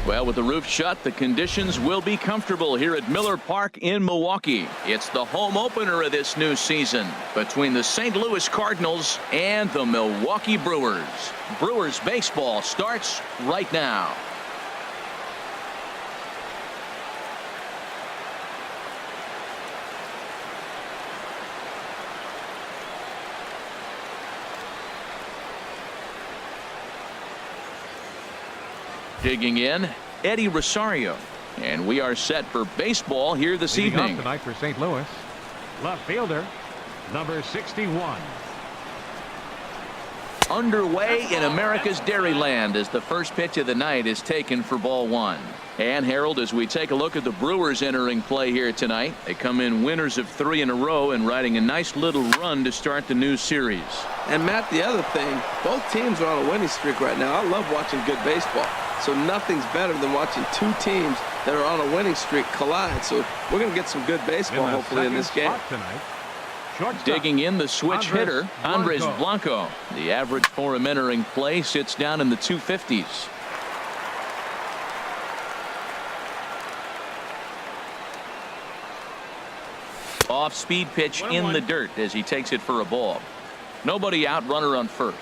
Well, with the roof shut, the conditions will be comfortable here at Miller Park in Milwaukee. It's the home opener of this new season between the St. Louis Cardinals and the Milwaukee Brewers. Brewers baseball starts right now. Digging in, Eddie Rosario. And we are set for baseball here this evening. Tonight for St. Louis, left fielder, number 61. Underway in America's Dairyland as the first pitch of the night is taken for ball one. And Harold, as we take a look at the Brewers entering play here tonight, they come in winners of 3 in a row and riding a nice little run to start the new series. And Matt, the other thing, both teams are on a winning streak right now. I love watching good baseball. So nothing's better than watching two teams that are on a winning streak collide. So we're going to get some good baseball hopefully in this game. Digging in, the switch hitter, Andres Blanco. The average for him entering play sits down in the 250s. Off-speed pitch in the dirt as he takes it for a ball. Nobody out, runner on first.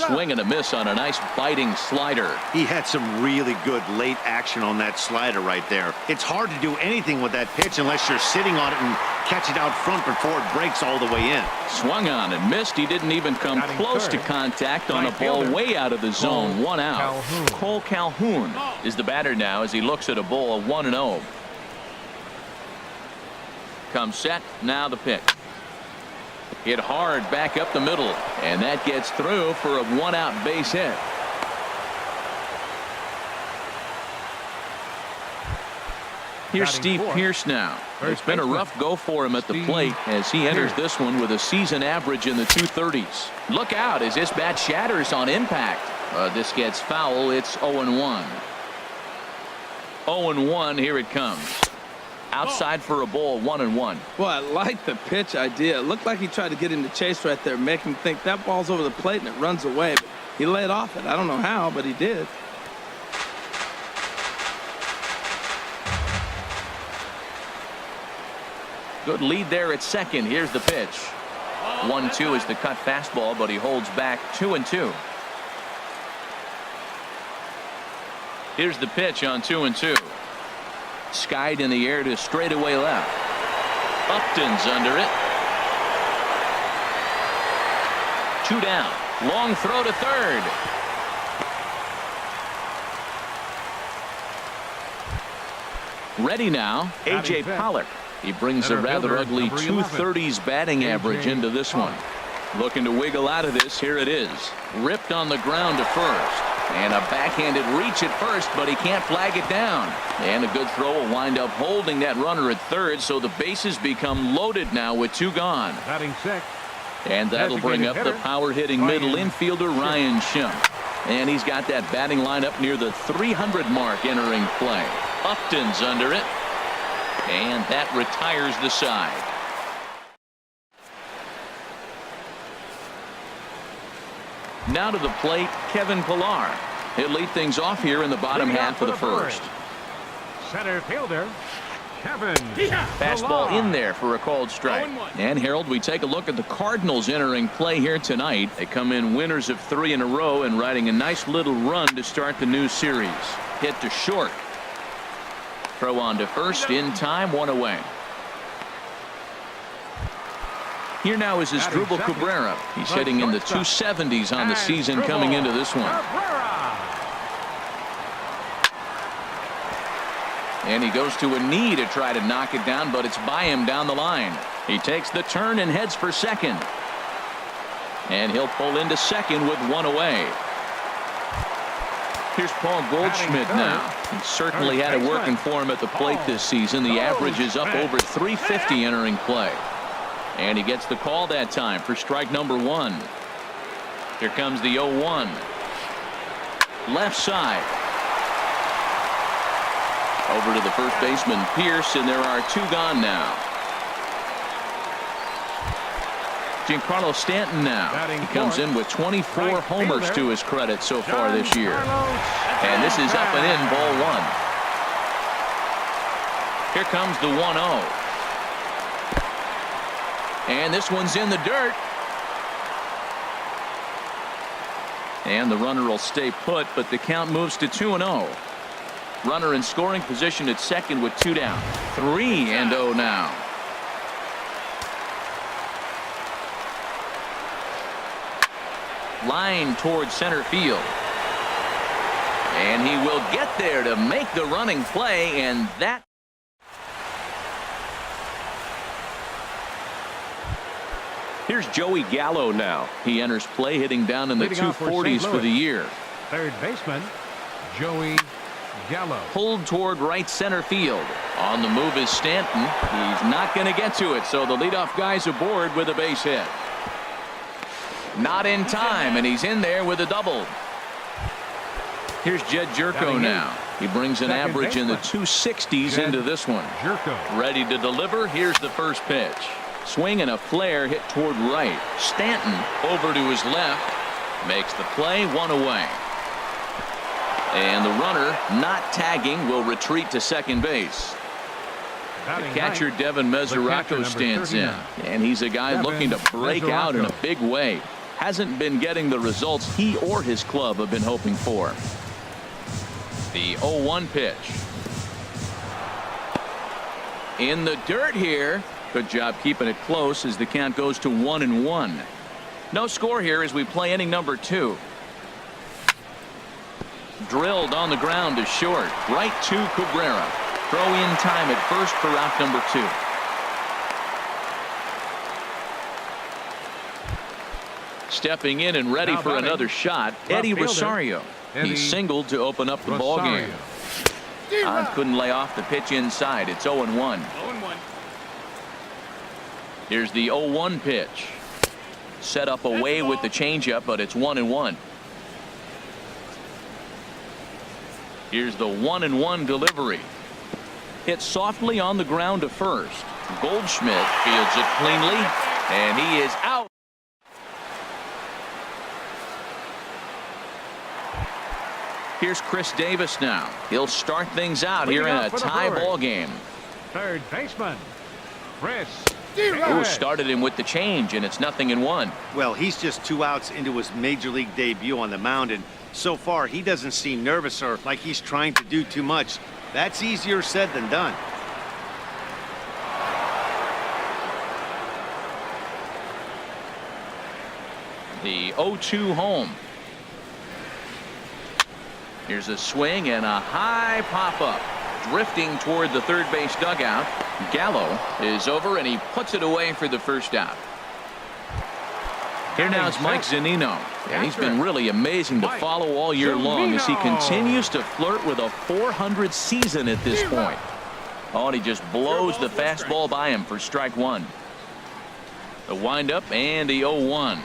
Swing and a miss on a nice biting slider. He had some really good late action on that slider right there. It's hard to do anything with that pitch unless you're sitting on it and catch it out front before it breaks all the way in. Swung on and missed. He didn't even come close to contact on a ball way out of the zone. One out. Cole Calhoun is the batter now as he looks at a ball 1-0. Comes set. Now the pitch. Hit hard back up the middle, and that gets through for a one-out base hit. Here's Steve Pearce now. It's been a rough go for him at the plate as he enters this one with a season average in the 230s. Look out as this bat shatters on impact. This gets foul. It's 0-1. 0-1. Here it comes. Outside for a ball, 1-1. Well, I like the pitch idea. It looked like he tried to get him to chase right there, make him think that ball's over the plate and it runs away. But he laid off it. I don't know how, but he did. Good lead there at second. Here's the pitch. 1-2 is the cut fastball, but he holds back 2-2. Here's the pitch on 2-2. Skied in the air to straightaway left. Upton's under it. 2 down. Long throw to third. Ready now, A.J. Pollock. He brings a rather ugly 230s batting average into this one. Looking to wiggle out of this. Here it is. Ripped on the ground to first. And a backhanded reach at first, but he can't flag it down. And a good throw will wind up holding that runner at third, so the bases become loaded now with 2 gone. Batting sixth. And that'll bring up the power-hitting middle infielder Ryan Schimpf. And he's got that batting lineup near the 300 mark entering play. Upton's under it. And that retires the side. Now to the plate, Kevin Pillar. He'll lead things off here in the bottom half of the first. Center fielder, Kevin. Fastball in there for a called strike. And Harold, we take a look at the Cardinals entering play here tonight. They come in winners of 3 in a row and riding a nice little run to start the new series. Hit to short. Throw on to first in time, 1 away. Here now is Asdrubal Cabrera. He's hitting in the 270s on the season coming into this one. And he goes to a knee to try to knock it down, but it's by him down the line. He takes the turn and heads for second. And he'll pull into second with 1 away. Here's Paul Goldschmidt now. He certainly had it working for him at the plate this season. The average is up over 350 entering play. And he gets the call that time for strike number 1. Here comes the 0-1. Left side. Over to the first baseman, Pearce, and there are 2 gone now. Giancarlo Stanton now. He comes in with 24 homers to his credit so far this year. And this is up and in, ball one. Here comes the 1-0. And this one's in the dirt. And the runner will stay put, but the count moves to 2-0. Runner in scoring position at second with 2 down. 3-0 now. Line towards center field. And he will get there to make the running play, and that. Here's Joey Gallo now. He enters play hitting down in the 240s for the year. Third baseman, Joey Gallo. Pulled toward right center field. On the move is Stanton. He's not going to get to it, so the leadoff guy's aboard with a base hit. Not in time, and he's in there with a double. Here's Jed Jerko now. He brings an average in the 260s into this one. Ready to deliver. Here's the first pitch. Swing and a flare hit toward right. Stanton over to his left. Makes the play, 1 away. And the runner, not tagging, will retreat to second base. The catcher, Devin Mesoraco, stands in. And he's a guy looking to break out in a big way. Hasn't been getting the results he or his club have been hoping for. The 0-1 pitch. In the dirt here. Good job keeping it close as the count goes to 1-1. No score here as we play inning number 2. Drilled on the ground to short. Right to Cabrera. Throw in time at first for out number 2. Stepping in and ready for another shot, Eddie Rosario. He singled to open up the ball game. Couldn't lay off the pitch inside. It's 0-1. Here's the 0-1 pitch. Set up away with the changeup, but it's 1-1. Here's the 1-1 delivery. Hit softly on the ground to first. Goldschmidt fields it cleanly, and he is out. Here's Chris Davis now. He'll start things out here in a tie ball game. Third baseman, Chris. Who started him with the change, and it's 0-1. Well, he's just 2 outs into his major league debut on the mound, and so far he doesn't seem nervous or like he's trying to do too much. That's easier said than done. The 0-2 home. Here's a swing and a high pop-up. Drifting toward the third base dugout. Gallo is over, and he puts it away for the first out. Here now is Mike Zunino. And he's been really amazing to follow all year long as he continues to flirt with a .400 season at this point. Oh, and he just blows the fastball by him for strike 1. The windup and the 0-1.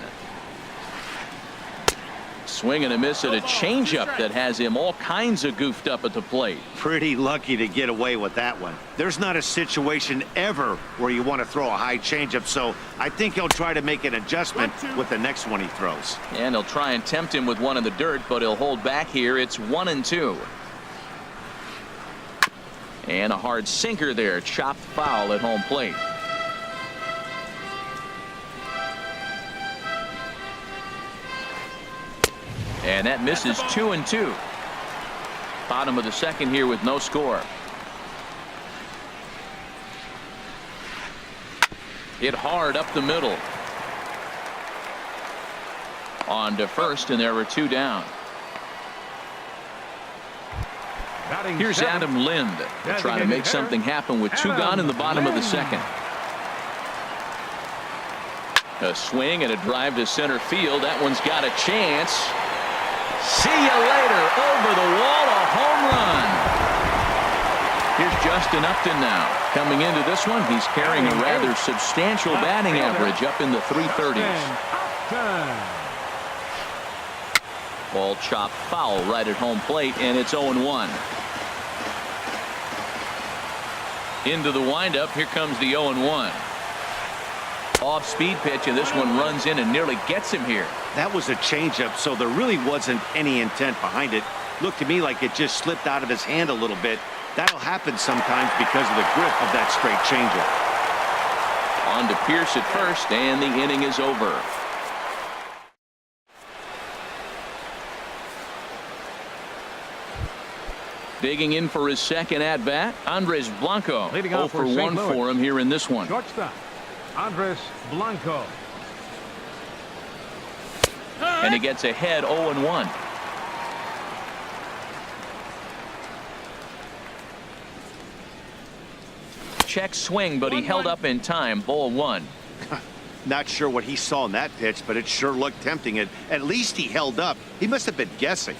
Swing and a miss at a changeup that has him all kinds of goofed up at the plate. Pretty lucky to get away with that one. There's not a situation ever where you want to throw a high changeup, so I think he'll try to make an adjustment with the next one he throws. And he'll try and tempt him with one in the dirt, but he'll hold back here. It's 1-2. And a hard sinker there, chopped foul at home plate. And that misses 2-2. Bottom of the second here with no score. Hit hard up the middle. On to first, and there were 2 down. Here's Adam Lind. They'll try to make something happen with 2 gone in the bottom of the second. A swing and a drive to center field. That one's got a chance. See you later. Over the wall, a home run. Here's Justin Upton now. Coming into this one, he's carrying a rather substantial batting average up in the 330s. Ball chopped foul right at home plate, and it's 0-1. Into the windup. Here comes the 0-1. Off-speed pitch, and this one runs in and nearly gets him here. That was a changeup, so there really wasn't any intent behind it. Looked to me like it just slipped out of his hand a little bit. That'll happen sometimes because of the grip of that straight changeup. On to Pierce at first, and the inning is over. Digging in for his second at-bat, Andres Blanco. Leading 0 off for for 1 St. Louis. for him here in this one. Shortstop, Andres Blanco. And he gets ahead 0-1. Check swing, but he held up in time. Ball 1. Not sure what he saw in that pitch, but it sure looked tempting. At least he held up. He must have been guessing.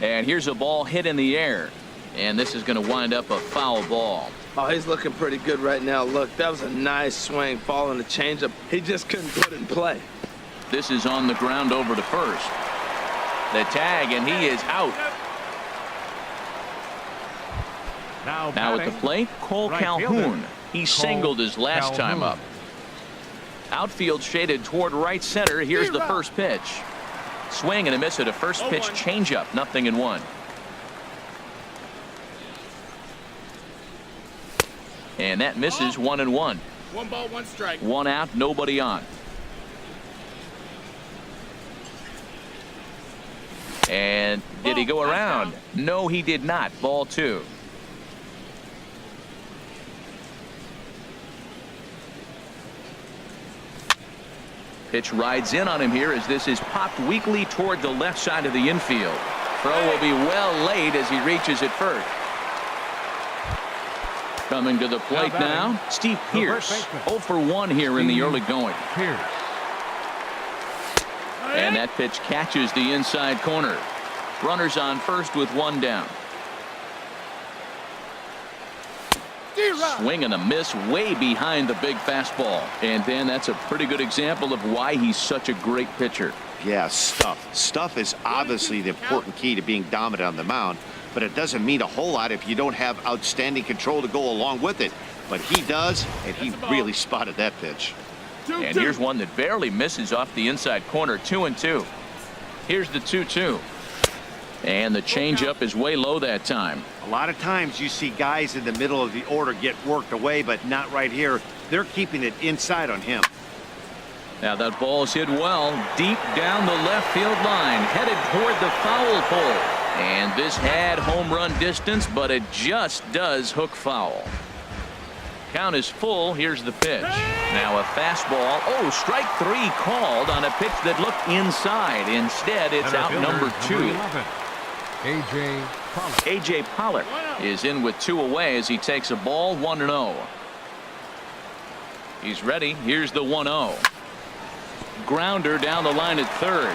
And here's a ball hit in the air. And this is going to wind up a foul ball. Oh, he's looking pretty good right now. Look, that was a nice swing, following the changeup. He just couldn't put it in play. This is on the ground over to first. The tag, and he is out. Now at the plate, Cole right Calhoun. fielder, He singled his last time up. Outfield shaded toward right center. Here's the first pitch. Swing and a miss at a first pitch changeup. 0-1. And that misses 1-1. 1 ball, 1 strike. 1 out, nobody on. And did he go around? No, he did not. Ball 2. Pitch rides in on him here as this is popped weakly toward the left side of the infield. Throw will be well laid as he reaches it first. Coming to the plate now, Steve Pierce. 0 for 1 here in the early going. Pierce. And that pitch catches the inside corner. Runners on first with 1 down. Swing and a miss way behind the big fastball. And then that's a pretty good example of why he's such a great pitcher. Yeah, stuff. Stuff is obviously the important key to being dominant on the mound, but it doesn't mean a whole lot if you don't have outstanding control to go along with it. But he does, and he really spotted that pitch. And here's one that barely misses off the inside corner. 2-2. Here's the 2-2. And the changeup is way low that time. A lot of times you see guys in the middle of the order get worked away, but not right here. They're keeping it inside on him. Now that ball's hit well deep down the left field line, headed toward the foul pole. And this had home run distance, but it just does hook foul. Count is full. Here's the pitch. Now a fastball. Oh, strike 3 called on a pitch that looked inside. Instead, it's out number 2. A.J. Pollock is in with 2 away as he takes a ball. 1-0. He's ready. Here's the 1-0. Grounder down the line at third.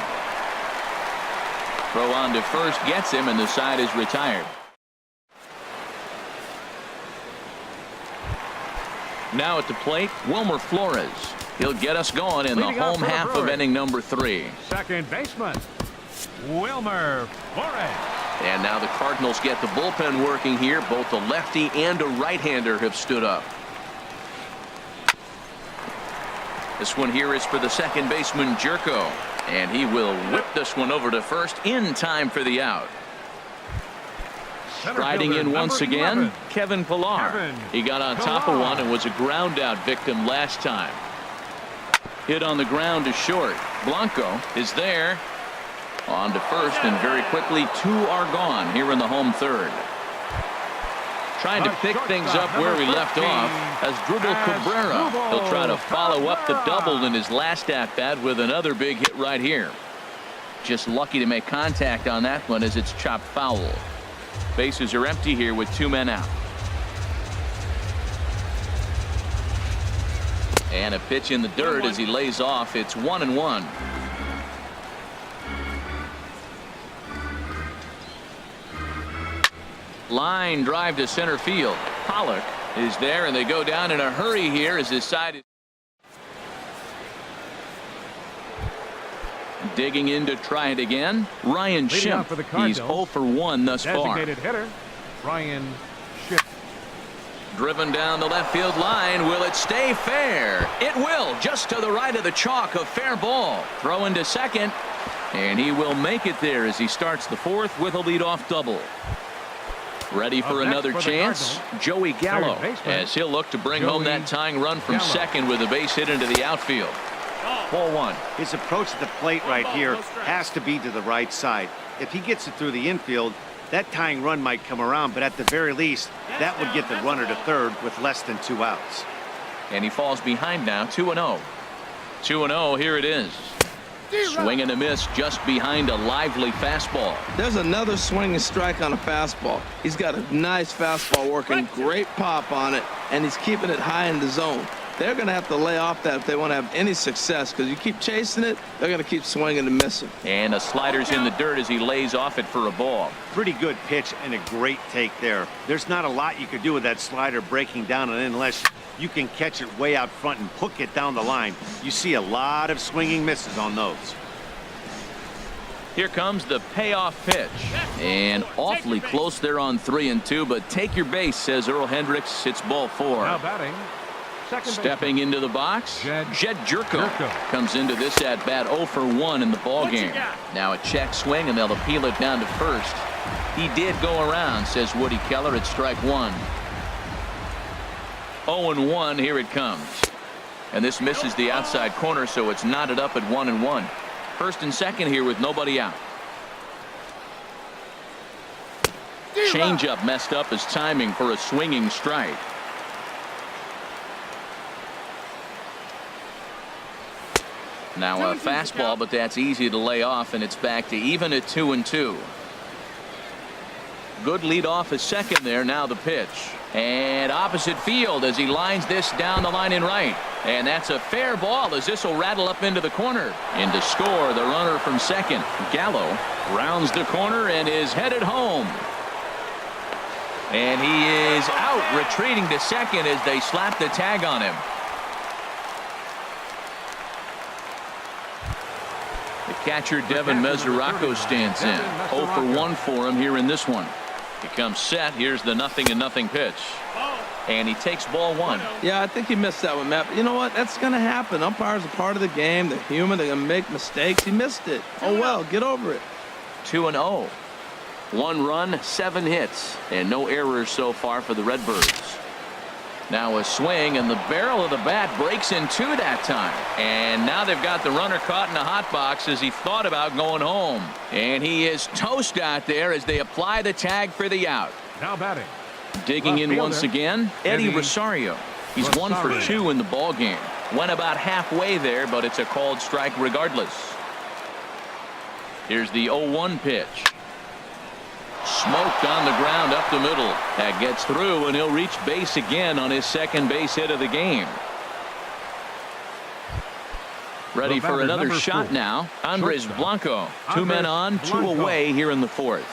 Throw on to first gets him, and the side is retired. Now at the plate, Wilmer Flores. He'll get us going in the home half of inning number 3. Second baseman, Wilmer Flores. And now the Cardinals get the bullpen working here. Both a lefty and a right-hander have stood up. This one here is for the second baseman, Jerko. And he will whip this one over to first in time for the out. Striding in once again, Kevin Pillar. He got on top of one and was a ground out victim last time. Hit on the ground to short. Blanco is there. On to first, and very quickly 2 are gone here in the home third. Trying to pick things up where we left off as Dribble Cabrera. He'll try to follow up the double in his last at-bat with another big hit right here. Just lucky to make contact on that one as it's chopped foul. Bases are empty here with 2 men out. And a pitch in the dirt as he lays off. It's 1-1. Line drive to center field. Pollock is there, and they go down in a hurry here as his side is digging in to try it again. Ryan Schimpf. He's 0 for 1 thus far. Designated hitter, Ryan Schimpf. Driven down the left field line. Will it stay fair? It will. Just to the right of the chalk. A fair ball. Throw into second. And he will make it there as he starts the fourth with a leadoff double. Ready for another chance. Joey Gallo, as he'll look to bring home that tying run from second with a base hit into the outfield. Ball one. His approach to the plate right here has to be to the right side. If he gets it through the infield, that tying run might come around, but at the very least, that would get the runner to third with less than 2 outs. And he falls behind now, 2-0. 2-0, here it is. Swing and a miss just behind a lively fastball. There's another swinging strike on a fastball. He's got a nice fastball working, great pop on it, and he's keeping it high in the zone. They're going to have to lay off that if they want to have any success, because you keep chasing it, they're going to keep swinging and missing. And a slider's in the dirt as he lays off it for a ball. Pretty good pitch and a great take there. There's not a lot you could do with that slider breaking down, and unless you can catch it way out front and hook it down the line, you see a lot of swinging misses on those. Here comes the payoff pitch. And awfully close there on 3-2, but take your base, says Earl Hendricks. It's ball 4. Now batting. Stepping into the box, Jed Jerko comes into this at bat 0 for 1 in the ball game. Now a check swing, and they'll appeal it down to first. He did go around, says Woody Keller. It's strike 1. 0-1. Here it comes, and this misses the outside corner, so it's knotted up at 1-1. First and second here with nobody out. Changeup messed up his timing for a swinging strike. Now a fastball, but that's easy to lay off, and it's back to even at 2-2. Good lead off at second there. Now the pitch. And opposite field as he lines this down the line in right. And that's a fair ball as this will rattle up into the corner. And to score, the runner from second, Gallo, rounds the corner and is headed home. And he is out, retreating to second as they slap the tag on him. The catcher, Devin Mesoraco, stands in. 0 for 1 for him here in this one. He comes set. Here's the 0-0 pitch. And he takes ball 1. Yeah, I think he missed that one, Matt. But you know what? That's going to happen. Umpires are part of the game. They're human. They're going to make mistakes. He missed it. Oh, well, get over it. 2-0. 1 run, 7 hits, and no errors so far for the Redbirds. Now a swing, and the barrel of the bat breaks in 2 that time. And now they've got the runner caught in a hot box as he thought about going home. And he is toast out there as they apply the tag for the out. Now batting. Digging in once again, Eddie Rosario. He's 1 for 2 in the ball game. Went about halfway there, but it's a called strike regardless. Here's the 0-1 pitch. Smoked on the ground up the middle. That gets through, and he'll reach base again on his second base hit of the game. Ready for another shot now. Andres Blanco. 2 men on, 2 away here in the 4th.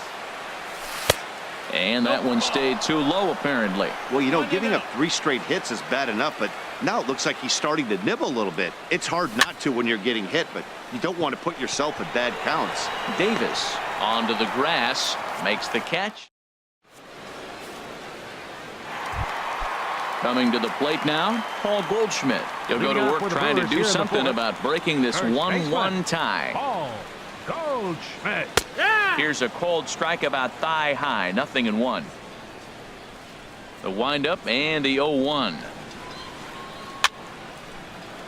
And that one stayed too low, apparently. Well, you know, giving up 3 straight hits is bad enough, but now it looks like he's starting to nibble a little bit. It's hard not to when you're getting hit, but you don't want to put yourself in bad counts. Davis onto the grass, makes the catch. Coming to the plate now, Paul Goldschmidt. He'll go to work trying to do something about breaking this 1-1 tie. Paul Goldschmidt. Here's a cold strike about thigh high, 0-1. The windup and the 0-1.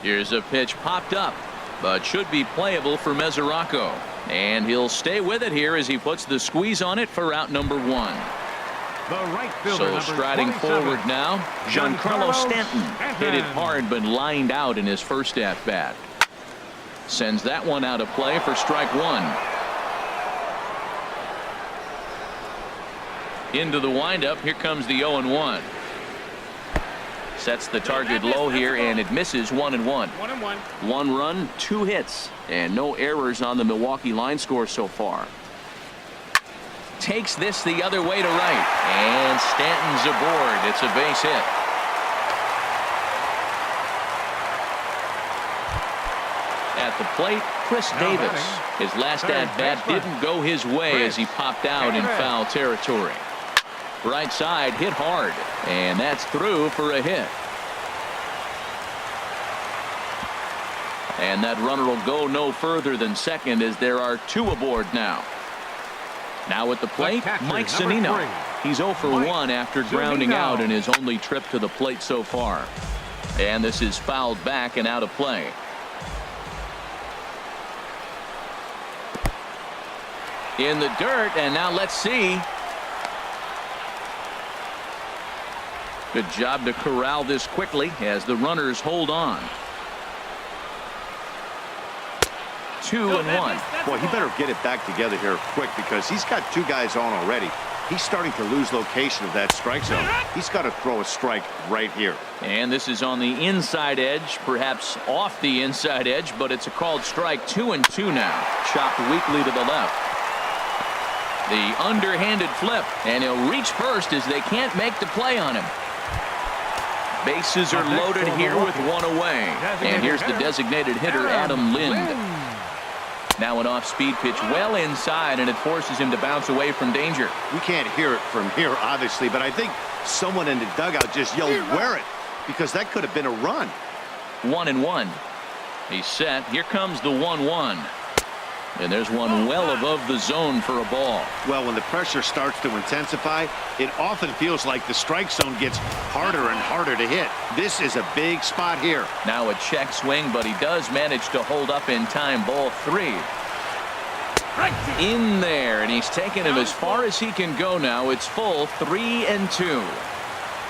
Here's a pitch popped up, but should be playable for Mesoraco. And he'll stay with it here as he puts the squeeze on it for out number 1. The right fielder, so striding forward now, Giancarlo Stanton. Hit it hard but lined out in his first at bat. Sends that one out of play for strike 1. Into the windup. Here comes the 0-1. Sets the target low here, and it misses 1-1. 1-1. 1 run, 2 hits, and no errors on the Milwaukee line score so far. Takes this the other way to right, and Stanton's aboard. It's a base hit. At the plate, Chris Davis. His last at bat didn't go his way as he popped out in foul territory. Right side hit hard, and that's through for a hit. And that runner will go no further than second as there are 2 aboard now. Now at the plate, Mike Zunino. He's 0 for 1 after grounding out in his only trip to the plate so far. And this is fouled back and out of play. In the dirt, and now let's see. Good job to corral this quickly as the runners hold on. 2-1. Boy, he better get it back together here quick because he's got 2 guys on already. He's starting to lose location of that strike zone. He's got to throw a strike right here. And this is on the inside edge, perhaps off the inside edge, but it's a called strike. 2-2 now. Chopped weakly to the left. The underhanded flip, and he'll reach first as they can't make the play on him. Bases are loaded here with 1 away. And here's the designated hitter, Adam Lind. Now an off-speed pitch well inside, and it forces him to bounce away from danger. We can't hear it from here, obviously, but I think someone in the dugout just yelled, "Wear it," because that could have been a run. 1-1. He's set. Here comes the 1-1. And there's one well above the zone for a ball. Well, when the pressure starts to intensify, it often feels like the strike zone gets harder and harder to hit. This is a big spot here. Now a check swing, but he does manage to hold up in time. Ball 3. In there, and he's taken him as far as he can go now. It's full 3-2.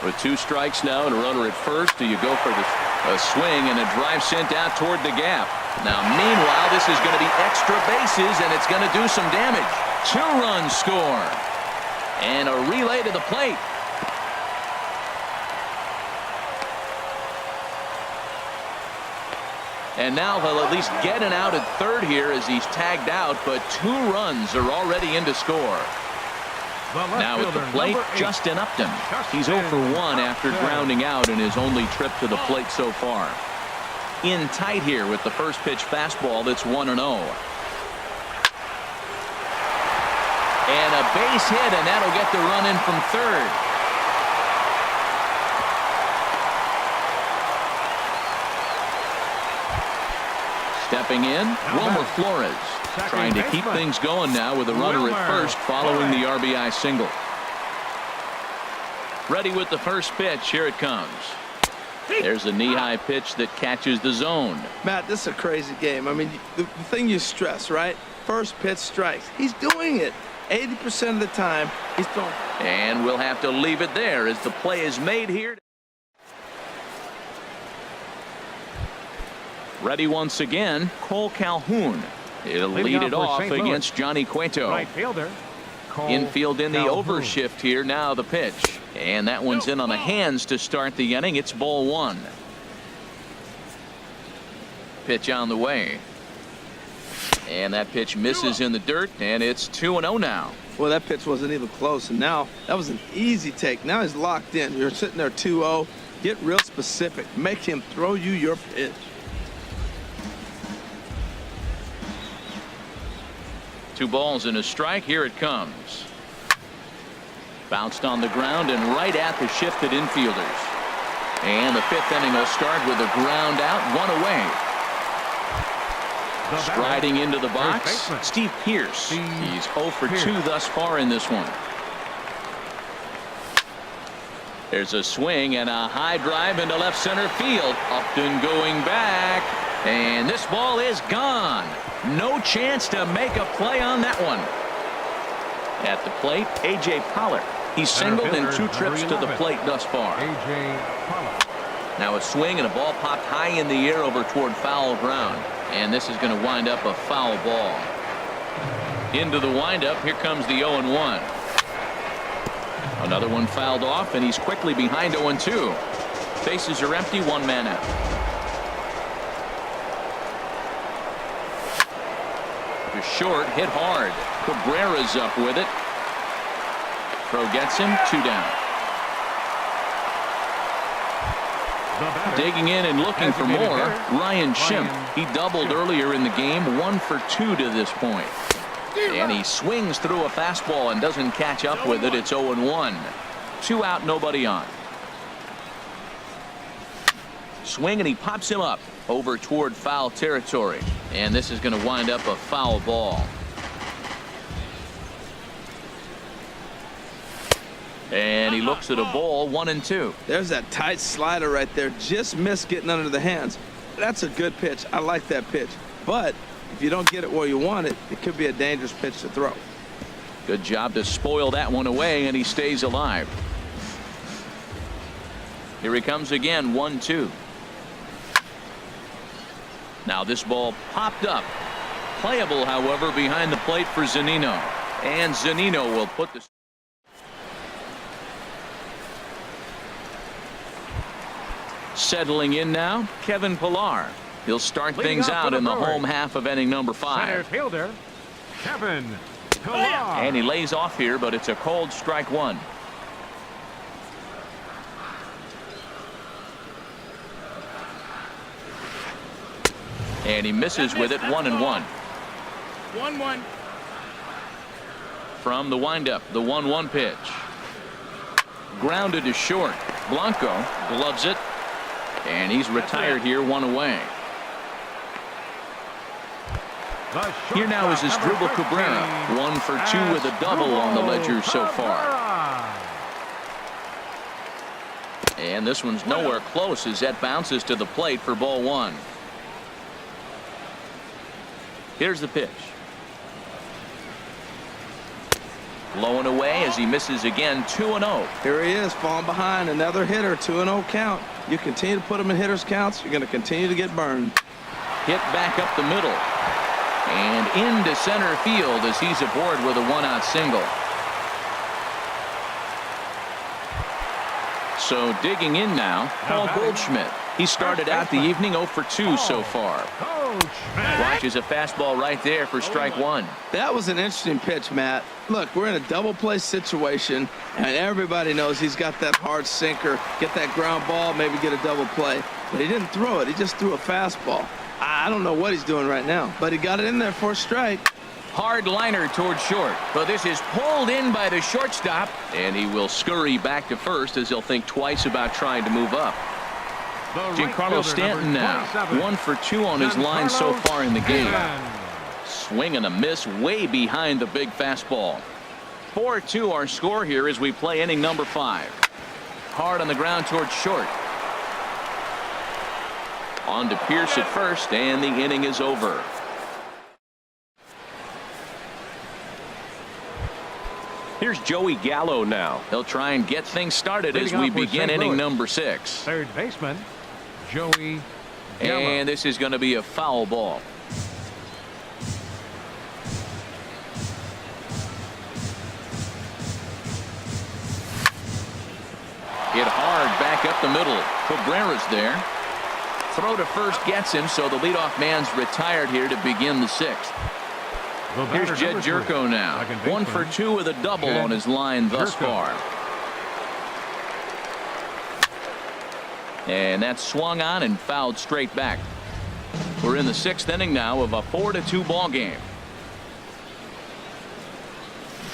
With 2 strikes now and a runner at first, do you go for a swing and a drive sent out toward the gap? Now, meanwhile, this is going to be extra bases, and it's going to do some damage. 2-run score. And a relay to the plate. And now they'll at least get an out at third here as he's tagged out, but 2 runs are already in to score. Now at the plate, Justin Upton. He's 0 for 1 after grounding out in his only trip to the plate so far. In tight here with the first pitch fastball that's 1-0. And a base hit, and that'll get the run in from third. Stepping in, Wilmer Flores. Trying to keep things going now with a runner at first following the RBI single. Ready with the first pitch. Here it comes. There's a knee-high pitch that catches the zone. Matt, this is a crazy game. I mean, the thing you stress, right? First pitch strikes. He's doing it. 80% of the time, he's throwing. And we'll have to leave it there as the play is made here. Ready once again, Cole Calhoun. He'll lead it off against Johnny Cueto. Right fielder. Infield in the overshift here. Now the pitch. And that one's in on the hands to start the inning. It's ball 1. Pitch on the way. And that pitch misses in the dirt, and it's 2-0 now. Well, that pitch wasn't even close, and now that was an easy take. Now he's locked in. You're sitting there 2-0. Get real specific. Make him throw you your pitch. Two balls and a strike. Here it comes. Bounced on the ground and right at the shifted infielders. And the 5th inning will start with a ground out, 1 away. Striding into the box, Steve Pearce. He's 0 for 2 thus far in this one. There's a swing and a high drive into left center field. Upton going back. And this ball is gone. No chance to make a play on that one. At the plate, A.J. Pollard. He's singled in 2 trips to the plate thus far. A.J. Pollard. Now a swing and a ball popped high in the air over toward foul ground. And this is going to wind up a foul ball. Into the windup, here comes the 0-1. Another one fouled off, and he's quickly behind 0-2. Bases are empty, 1 man out. To short, hit hard. Cabrera's up with it. Throw gets him, 2 down. Digging in and looking for more, Ryan Schimpf. He doubled earlier in the game, 1 for 2 to this point. And he swings through a fastball and doesn't catch up with it. It's 0-1. 2 out, nobody on. Swing, and he pops him up over toward foul territory. And this is going to wind up a foul ball. And he looks at a ball, 1-2. There's that tight slider right there. Just missed getting under the hands. That's a good pitch. I like that pitch. But if you don't get it where you want it, it could be a dangerous pitch to throw. Good job to spoil that one away, and he stays alive. Here he comes again, 1-2. Now this ball popped up. Playable, however, behind the plate for Zunino. And Zunino will put the... Settling in now, Kevin Pillar. He'll start things out in the home half of inning number 5. Center fielder, Kevin Pillar. And he lays off here, but it's a cold strike 1. And he misses with it, 1-1. 1-1. From the windup, the 1-1 pitch. Grounded to short. Blanco gloves it. And he's retired here, 1 away. Here now is Asdrubal Cabrera. 1 for 2 with a double on the ledger so far. And this one's nowhere close as that bounces to the plate for ball 1. Here's the pitch. Low and away as he misses again, 2-0. Here he is, falling behind, another hitter, 2-0 count. You continue to put him in hitters counts, you're going to continue to get burned. Hit back up the middle. And into center field as he's aboard with a 1-out single. So digging in now, Paul Goldschmidt. He started out the evening 0 for 2 so far. Watches a fastball right there for strike 1. That was an interesting pitch, Matt. Look, we're in a double play situation, and everybody knows he's got that hard sinker. Get that ground ball, maybe get a double play. But he didn't throw it. He just threw a fastball. I don't know what he's doing right now, but he got it in there for a strike. Hard liner towards short, but this is pulled in by the shortstop, and he will scurry back to first as he'll think twice about trying to move up. Giancarlo Stanton now, 1 for 2 on his line so far in the game. Swing and a miss way behind the big fastball. 4-2 our score here as we play inning number 5. Hard on the ground towards short. On to Pierce at first, and the inning is over. Here's Joey Gallo now. He'll try and get things started as we begin inning number 6. Third baseman, Joey Gallo. And this is going to be a foul ball. Hit hard back up the middle. Cabrera's there. Throw to first gets him, so the leadoff man's retired here to begin the 6th. Here's Jed Jerko now. 1 for 2 with a double on his line thus far. And that's swung on and fouled straight back. We're in the 6th inning now of a 4-2 ball game.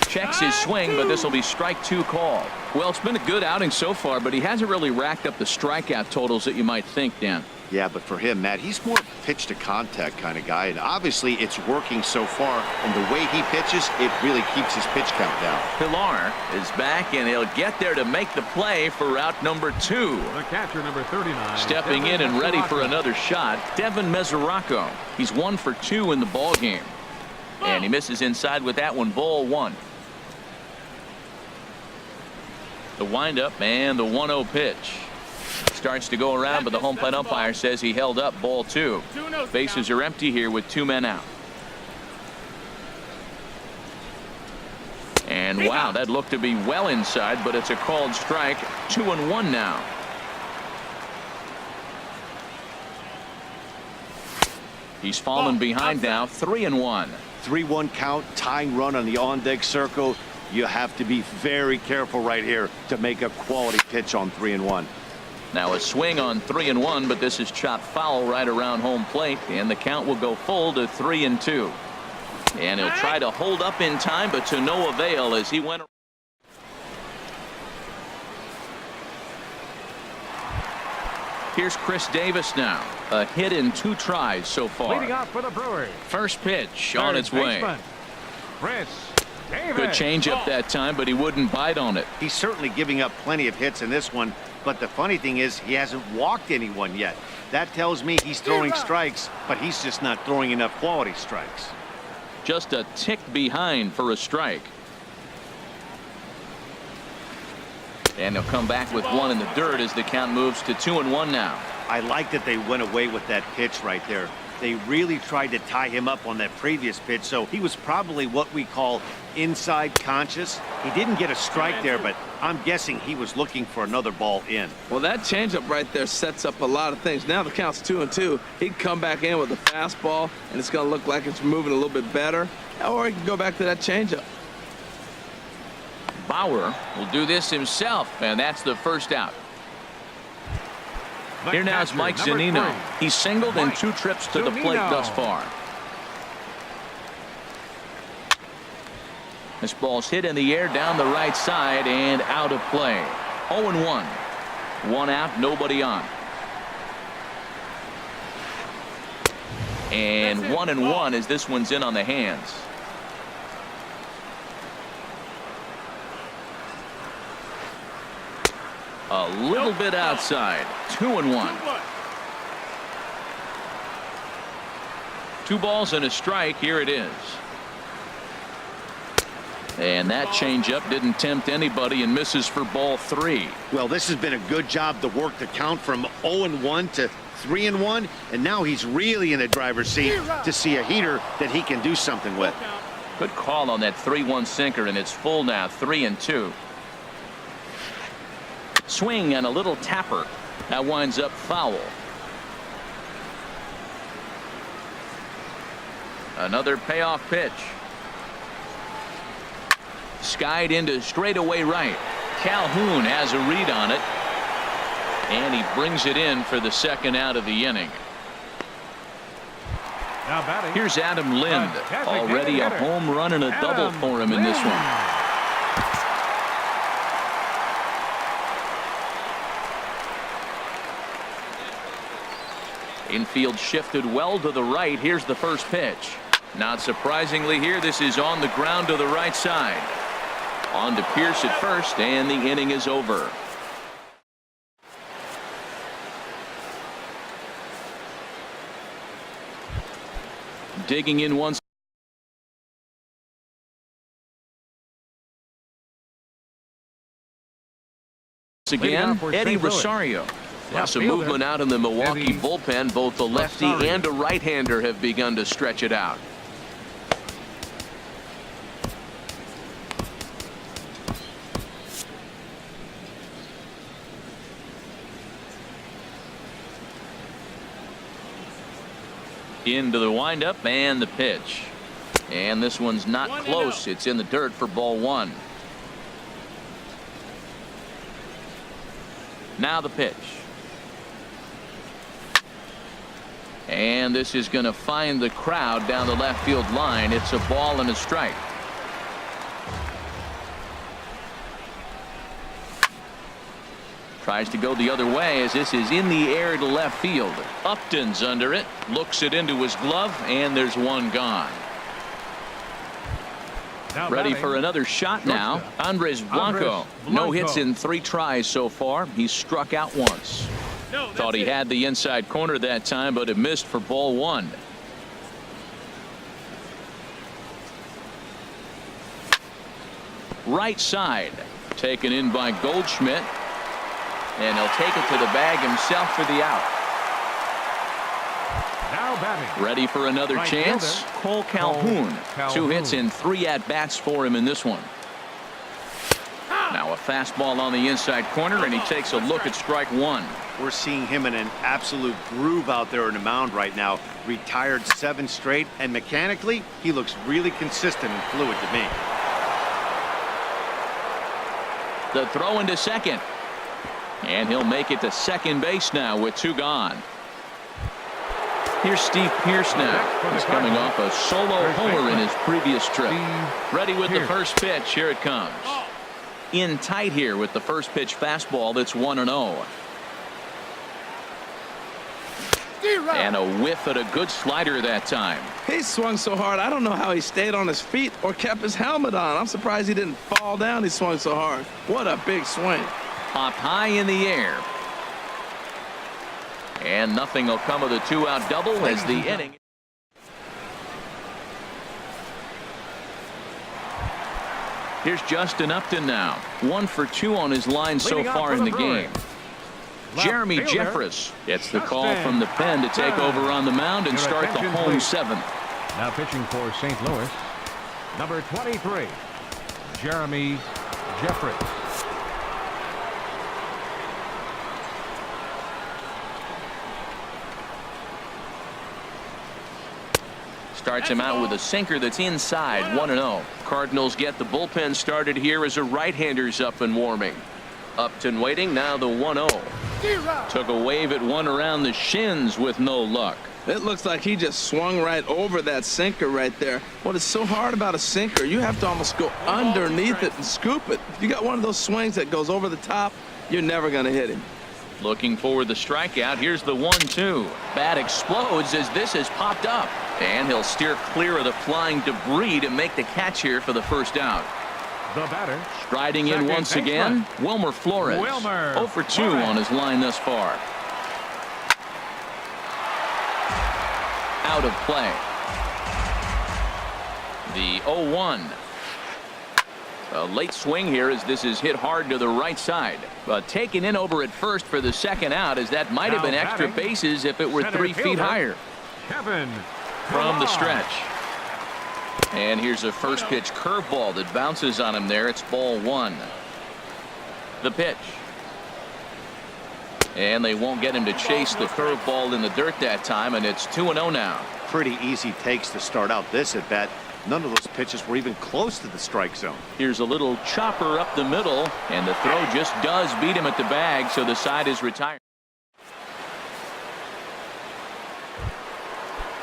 Checks his swing, but this will be strike 2 call. Well, it's been a good outing so far, but he hasn't really racked up the strikeout totals that you might think, Dan. Yeah, but for him, Matt, he's more pitch to contact kind of guy, and obviously it's working so far, and the way he pitches, it really keeps his pitch count down. Pillar is back, and he'll get there to make the play for route number 2. The catcher, number 39. Stepping in and ready for another shot, Devin Mesoraco. He's 1 for 2 in the ball game. And he misses inside with that one, ball 1. The windup and the 1-0 pitch. Starts to go around, but the home plate umpire says he held up, ball 2. Bases are empty here with 2 men out. And wow, that looked to be well inside, but it's a called strike. 2-1 now. He's fallen behind now, 3-1. 3-1 count, tying run on the on-deck circle. You have to be very careful right here to make a quality pitch on 3-1. Now a swing on 3-1, but this is chopped foul right around home plate, and the count will go full to 3-2. And he'll try to hold up in time, but to no avail as he went. Here's Chris Davis now. A hit in 2 tries so far. Leading off for the Brewers. First pitch on its way. Chris Davis. Good changeup that time, but he wouldn't bite on it. He's certainly giving up plenty of hits in this one, but the funny thing is he hasn't walked anyone yet. That tells me he's throwing strikes, but he's just not throwing enough quality strikes. Just a tick behind for a strike. And he'll come back with 1 in the dirt as the count moves to 2-1 now. I like that they went away with that pitch right there. They really tried to tie him up on that previous pitch, so he was probably what we call inside conscious. He didn't get a strike there, but I'm guessing he was looking for another ball in. Well, that changeup right there sets up a lot of things. Now the count's 2-2. He can come back in with a fastball, and it's going to look like it's moving a little bit better. Or he can go back to that changeup. Bauer will do this himself, and that's the first out. Here now is Mike Zunino. He's singled in 2 trips to the plate thus far. This ball's hit in the air down the right side and out of play. 0-1. 1 out, nobody on. And 1-1 as this one's in on the hands. A little bit outside. 2-1. 2 balls and a strike. Here it is. And that changeup didn't tempt anybody and misses for ball 3. Well, this has been a good job to work the count from 0-1 to 3-1, and now he's really in the driver's seat to see a heater that he can do something with. Good call on that 3-1 sinker, and it's full now. 3-2. Swing and a little tapper. That winds up foul. Another payoff pitch. Skied into straightaway right. Calhoun has a read on it. And he brings it in for the 2nd out of the inning. Now batting. Here's Adam Lind. Already a home run and a double for him in this one. Infield shifted well to the right. Here's the first pitch. Not surprisingly here, this is on the ground to the right side. On to Pierce at first, and the inning is over. Digging in once again, Eddie Rosario. Now some movement out in the Milwaukee bullpen. Both the lefty and a right-hander have begun to stretch it out. Into the windup and the pitch. And this one's not close. It's in the dirt for ball 1. Now the pitch. And this is going to find the crowd down the left field line. It's a ball and a strike. Tries to go the other way as this is in the air to left field. Upton's under it. Looks it into his glove, and there's one gone. Ready for another shot now. Andres Blanco. No hits in 3 tries so far. He's struck out once. Thought he had the inside corner that time, but it missed for ball 1. Right side. Taken in by Goldschmidt. And he'll take it to the bag himself for the out. Now batting. Ready for another chance. Cole Calhoun. 2 hits in 3 at-bats for him in this one. Now a fastball on the inside corner, and he takes a look at strike 1. We're seeing him in an absolute groove out there in the mound right now. Retired 7 straight, and mechanically, he looks really consistent and fluid to me. The throw into second. And he'll make it to second base now with 2 gone. Here's Steve Pierce now. He's coming off a solo homer in his previous trip. Ready with the first pitch. Here it comes. In tight here with the first pitch fastball that's 1-0. And a whiff at a good slider that time. He swung so hard, I don't know how he stayed on his feet or kept his helmet on. I'm surprised he didn't fall down. He swung so hard. What a big swing. Popped high in the air. And nothing will come of the 2-out double as the inning. Here's Justin Upton now. 1 for 2 on his line so far in the game. Jeremy Jeffress gets the call from the pen to take over on the mound and start the home 7th. Now pitching for St. Louis, number 23, Jeremy Jeffress. Starts him out with a sinker that's inside, 1-0. Cardinals get the bullpen started here as a right-hander's up and warming. Upton waiting, now the 1-0. Took a wave at one around the shins with no luck. It looks like he just swung right over that sinker right there. What is so hard about a sinker, you have to almost go underneath it and scoop it. If you got one of those swings that goes over the top, you're never going to hit him. Looking for the strikeout. Here's the 1-2. Bat explodes as this has popped up. And he'll steer clear of the flying debris to make the catch here for the first out. The batter. Striding in once again, Wilmer Flores. 0 for 2 on his line thus far. Out of play. The 0-1. A late swing here as this is hit hard to the right side. But taken in over at first for the second out, as that might have been extra bases if it were 3 feet higher. Kevin From the stretch. And here's a first pitch curveball that bounces on him there. It's ball 1. The pitch. And they won't get him to chase the curveball in the dirt that time, and it's 2-0 now. Pretty easy takes to start out this at bat. None of those pitches were even close to the strike zone. Here's a little chopper up the middle, and the throw just does beat him at the bag, so the side is retired.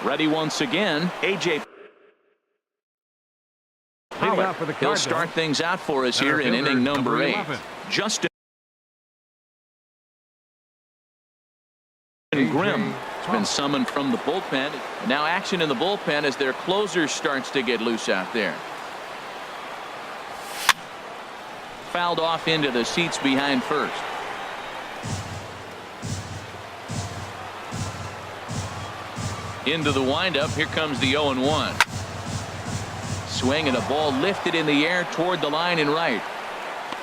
Ready once again, A.J. He'll start things out for us here in inning number 8. Justin Grimm has been summoned from the bullpen. Now action in the bullpen as their closer starts to get loose out there. Fouled off into the seats behind first. Into the windup. Here comes the 0-1. Swing and a ball lifted in the air toward the line and right.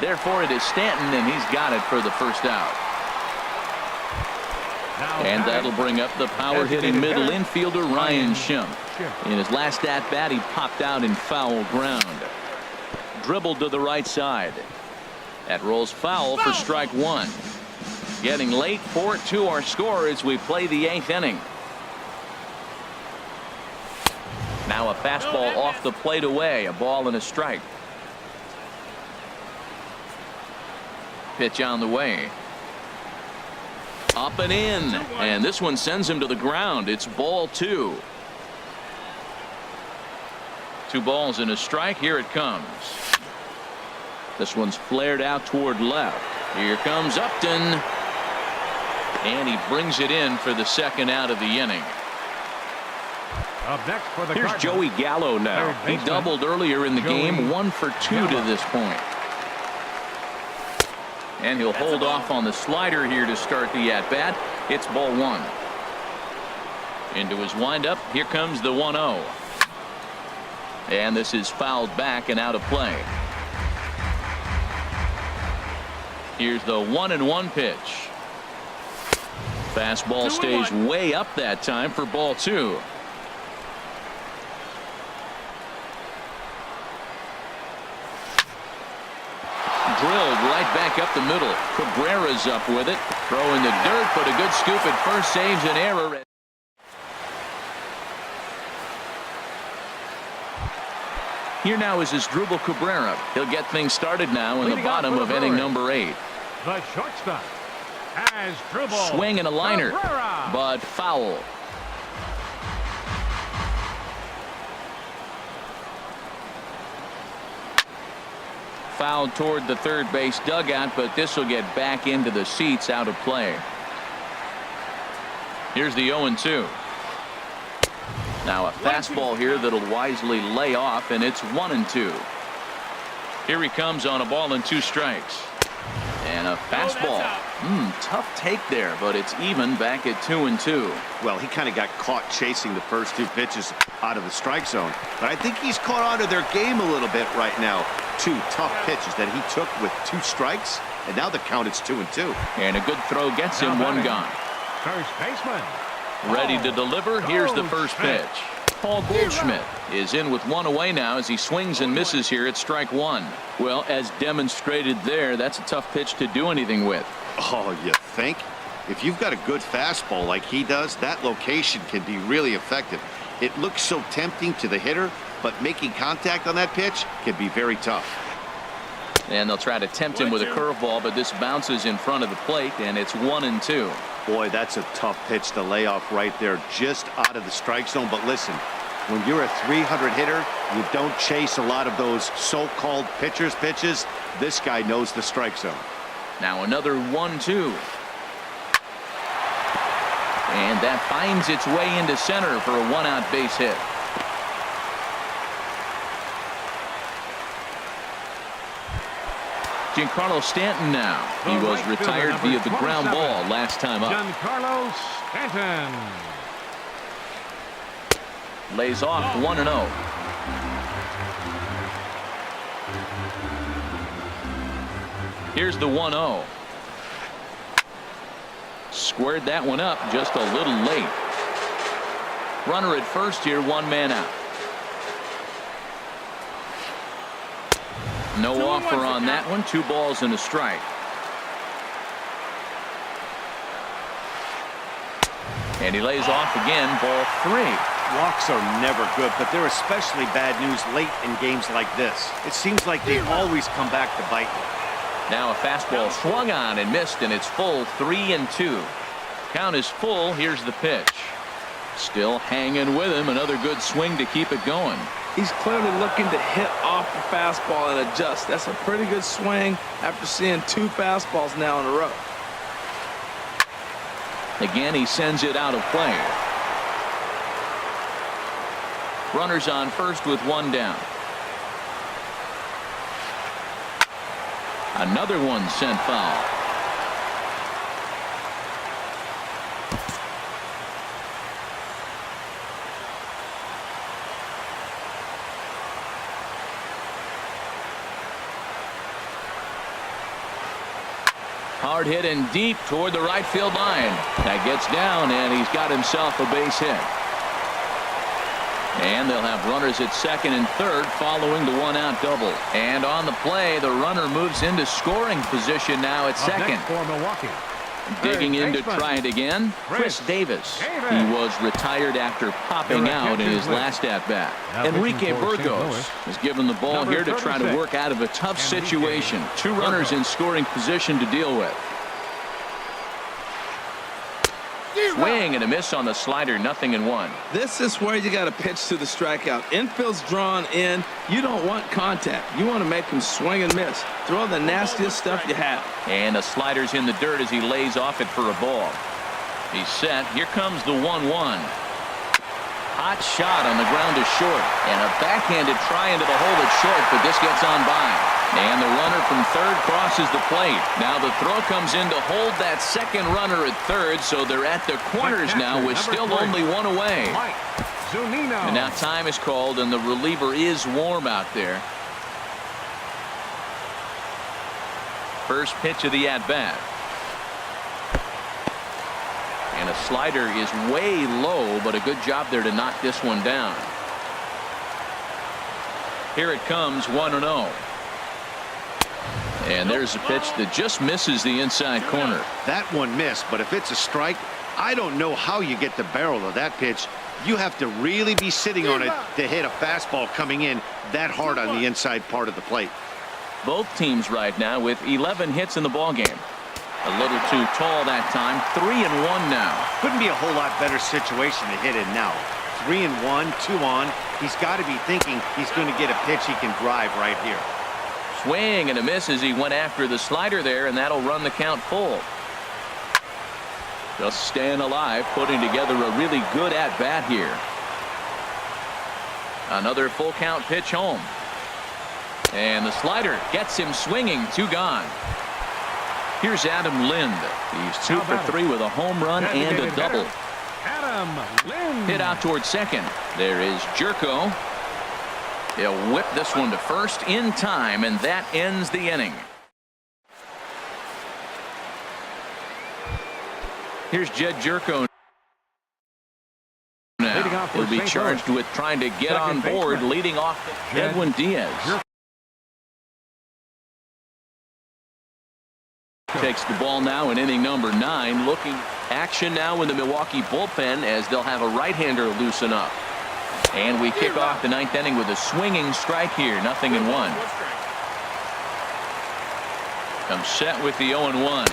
Therefore it is Stanton, and he's got it for the first out. And that'll bring up the power-hitting middle infielder Ryan Schimpf. In his last at-bat, he popped out in foul ground. Dribbled to the right side. That rolls foul for strike 1. Getting late, 4-2 our score as we play the 8th inning. Now a fastball off the plate away, a ball and a strike. Pitch on the way. Up and in, and this one sends him to the ground. It's ball 2. 2 balls and a strike. Here it comes. This one's flared out toward left. Here comes Upton, and he brings it in for the second out of the inning. Up next for the Here's Joey Gallo now. He doubled earlier in the game, 1 for 2 to this point. And he'll hold off on the slider here to start the at-bat. It's ball 1. Into his windup. Here comes the 1-0. And this is fouled back and out of play. Here's the 1-1 pitch. Fastball stays way up that time for ball 2. Drilled right back up the middle. Cabrera's up with it. Throw in the dirt, but a good scoop at first saves an error. Here now is Asdrubal Cabrera. He'll get things started now in the bottom of inning number 8. The shortstop, Asdrubal. Swing and a liner, Cabrera. but foul. fouled toward the third base dugout, but this will get back into the seats, out of play. Here's the 0-2. Now a fastball here that'll wisely lay off, and it's 1-2. Here he comes on a ball and 2 strikes. And a fastball. Tough take there, but it's even back at 2-2. Well, he kind of got caught chasing the first 2 pitches out of the strike zone. But I think he's caught on to their game a little bit right now. 2 tough pitches that he took with 2 strikes, and now the count is 2-2. And a good throw gets him 1 gone. First baseman. Ready to deliver. Here's the first pitch. Paul Goldschmidt is in with 1 away now as he swings and misses here at strike 1. Well, as demonstrated there, that's a tough pitch to do anything with. Oh, you think? If you've got a good fastball like he does, that location can be really effective. It looks so tempting to the hitter, but making contact on that pitch can be very tough. And they'll try to tempt him with a curveball, but this bounces in front of the plate, and it's 1-2. Boy, that's a tough pitch to lay off right there, just out of the strike zone. But listen, when you're a 300 hitter, you don't chase a lot of those so-called pitcher's pitches. This guy knows the strike zone. Now another 1-2. And that finds its way into center for a 1-out base hit. Giancarlo Stanton now. He was retired via the ground ball last time up. Giancarlo Stanton. Lays off 1-0. Here's the 1-0. Squared that one up just a little late. Runner at first here, 1 man out. No offer on that one. 2 balls and a strike. And he lays off again, ball 3. Walks are never good, but they're especially bad news late in games like this. It seems like they always come back to bite you. Now a fastball swung on and missed, and it's full, 3-2. Count is full. Here's the pitch. Still hanging with him. Another good swing to keep it going. He's clearly looking to hit off the fastball and adjust. That's a pretty good swing after seeing 2 fastballs now in a row. Again, he sends it out of play. Runners on first with 1 down. Another one sent foul. Hard hit and deep toward the right field line. That gets down, and he's got himself a base hit. And they'll have runners at second and third following the 1-out double. And on the play, the runner moves into scoring position now at second. For Milwaukee. Digging in to try it again, Chris Davis. He was retired after popping out in his last at-bat. Enrique Burgos is given the ball here to try to work out of a tough situation. 2 runners in scoring position to deal with. Swing and a miss on the slider, 0-1. This is where you got to pitch to the strikeout. Infield's drawn in. You don't want contact. You want to make him swing and miss. Throw the nastiest stuff you have. And the slider's in the dirt as he lays off it for a ball. He's set. Here comes the 1-1. Hot shot on the ground to short. And a backhanded try into the hole at short, but this gets on by. And the runner from third crosses the plate. Now the throw comes in to hold that second runner at third, so they're at the corners now with still only 1 away. And now time is called, and the reliever is warm out there. First pitch of the at-bat. And a slider is way low, but a good job there to knock this one down. Here it comes, 1-0. And there's a pitch that just misses the inside corner. That one missed, but if it's a strike, I don't know how you get the barrel of that pitch. You have to really be sitting on it to hit a fastball coming in that hard on the inside part of the plate. Both teams right now with 11 hits in the ballgame. A little too tall that time. 3-1 now. Couldn't be a whole lot better situation to hit in now. 3-1, 2 on. He's got to be thinking he's going to get a pitch he can drive right here. swing and a miss as he went after the slider there, and that'll run the count full. Just staying alive, putting together a really good at-bat here. Another full count pitch home. And the slider gets him swinging. 2 gone. Here's Adam Lind. He's 2 for 3 with a home run and a double. Adam Lind. Hit out towards second. There is Jerko. He'll whip this one to first in time, and that ends the inning. Here's Jed Jerko now. He'll be charged with trying to get on board, leading off Edwin Diaz. Takes the ball now in inning number 9. Looking action now in the Milwaukee bullpen as they'll have a right-hander loosen up. And we kick off the 9th inning with a swinging strike here. 0-1. Comes set with the 0-1.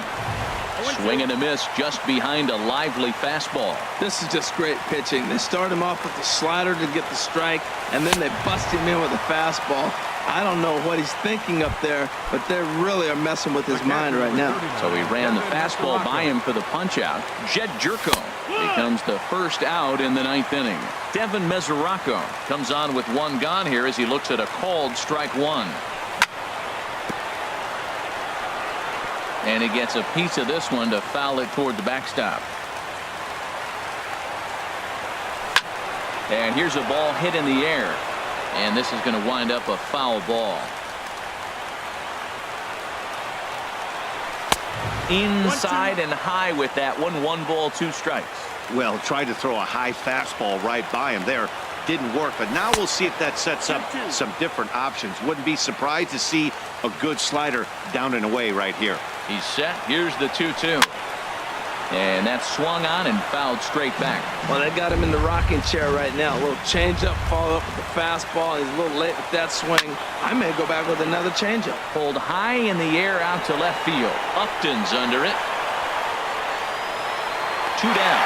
Swing and a miss just behind a lively fastball. This is just great pitching. They start him off with the slider to get the strike, and then they bust him in with a fastball. I don't know what he's thinking up there, but they really are messing with his mind right now. So he ran the fastball by him for the punch-out. Jed Jerko becomes the first out in the 9th inning. Devin Mesoraco comes on with 1 gone here as he looks at a called strike 1. And he gets a piece of this one to foul it toward the backstop. And here's a ball hit in the air. And this is going to wind up a foul ball. Inside and high with that one. 1 ball, 2 strikes. Well, tried to throw a high fastball right by him there. Didn't work, but now we'll see if that sets up some different options. Wouldn't be surprised to see a good slider down and away right here. He's set. Here's the 2-2. And that's swung on and fouled straight back. Well, they got him in the rocking chair right now. A little changeup, follow up with the fastball. He's a little late with that swing. I may go back with another changeup. Pulled high in the air out to left field. Upton's under it. 2 down.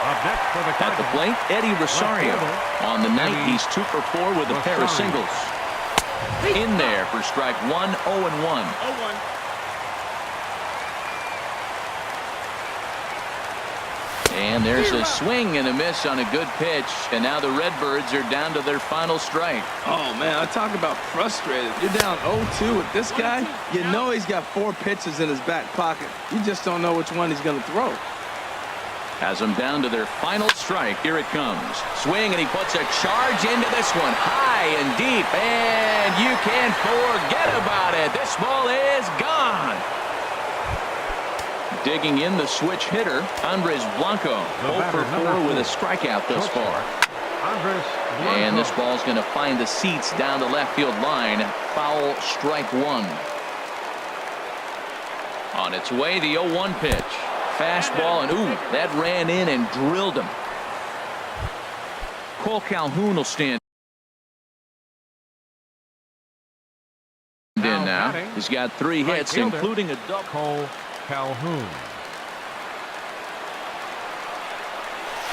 Up next for the At the plate, Eddie Rosario. On the night, he's 2 for 4 with a pair of singles. In there for strike 1, 0-1. 0-1. And there's a swing and a miss on a good pitch. And now the Redbirds are down to their final strike. Oh, man, I talk about frustrated. You're down 0-2 with this guy. You know he's got 4 pitches in his back pocket. You just don't know which one he's going to throw. Has them down to their final strike. Here it comes. Swing, and he puts a charge into this one. High and deep, and you can't forget about it. This ball is gone. Digging in the switch hitter, Andres Blanco. 0 for 4 with a strikeout thus far. And this ball's going to find the seats down the left field line. Foul strike 1. On its way, the 0-1 pitch. Fastball, and ooh, that ran in and drilled him. Cole Calhoun will stand in now. He's got 3 hits, including a double. Cole Calhoun.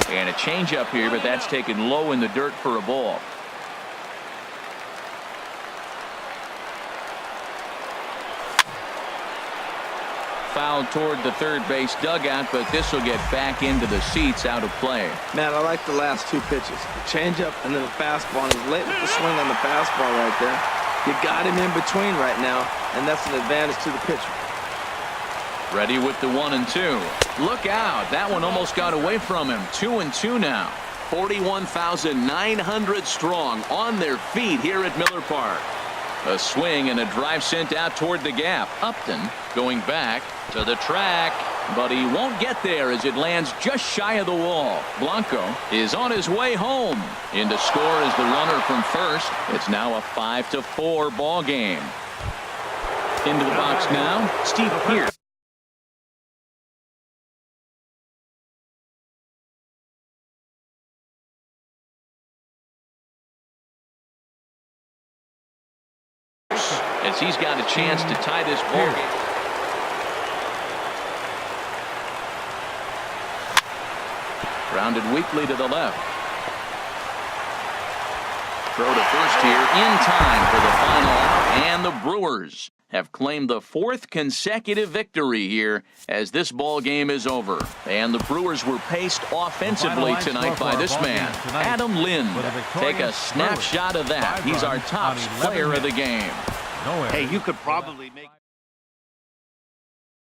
And a changeup here, but that's taken low in the dirt for a ball. Fouled toward the third base dugout, but this will get back into the seats, out of play. Man, I like the last 2 pitches. The changeup and then the fastball. And he's late with the swing on the fastball right there. You got him in between right now, and that's an advantage to the pitcher. Ready with the 1-2. Look out. That one almost got away from him. 2-2 now. 41,900 strong on their feet here at Miller Park. A swing and a drive sent out toward the gap. Upton going back to the track, but he won't get there as it lands just shy of the wall. Blanco is on his way home. In to score is the runner from first. It's now a 5-4 ball game. Into the box now, Steve Pearce. As he's got a chance to tie this ball game. Grounded weakly to the left. Throw to first here in time for the final out, and the Brewers have claimed the 4th consecutive victory here as this ball game is over. And the Brewers were paced offensively tonight by this man, Adam Lind. Take a snapshot of that. He's our top player of the game. Hey, you could probably make